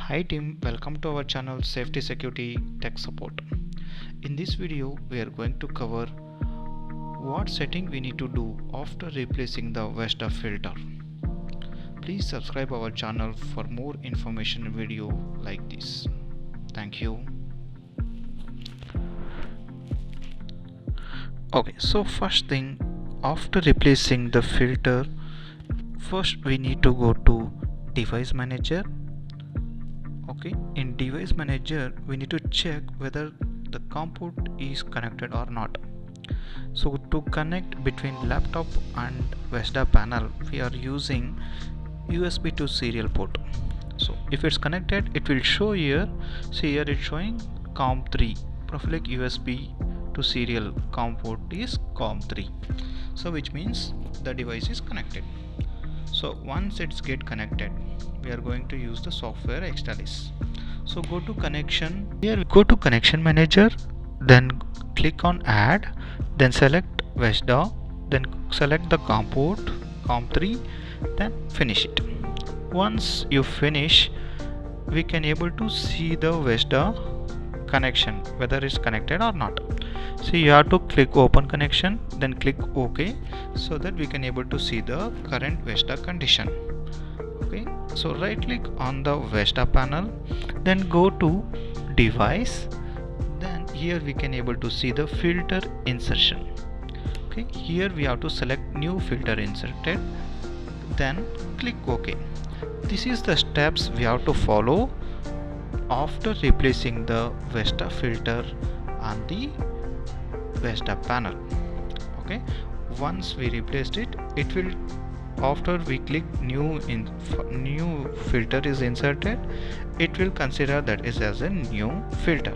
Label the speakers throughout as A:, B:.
A: Hi team, welcome to our channel Safety Security Tech Support. In this video we are going to cover what setting we need to do after replacing the Vesda filter. Please subscribe our channel for more information video like this. Thank you. Okay, so first thing, after replacing the filter, first we need to go to device manager. Okay, in device manager we need to check whether the COM port is connected or not. So to connect between laptop and Vesda panel we are using USB to serial port. So if it's connected, it will show here. See here it's showing COM3 profile USB to serial COM port is COM3, so which means the device is connected. So once it's get connected, we are going to use the software Xtralis. So go to connection, here go to connection manager, then click on add, then select Vesda, then select the COM port COM3, then finish it. Once you finish, we can able to see the Vesda connection whether it's connected or not. So you have to click open connection, then click OK, so that we can able to see the current Vesda condition. Okay, so right click on the Vesda panel, then go to device, then here we can able to see the filter insertion. Okay, here we have to select new filter inserted, then click OK. This is the steps we have to follow after replacing the Vesda filter on the Vesda panel. Okay, once we replaced it, it will, after we click new filter is inserted, it will consider that is as a new filter.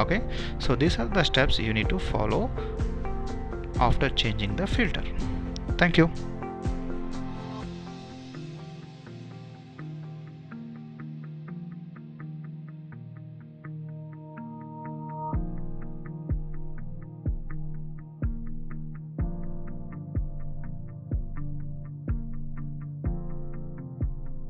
A: Okay, so these are the steps you need to follow after changing the filter. Thank you.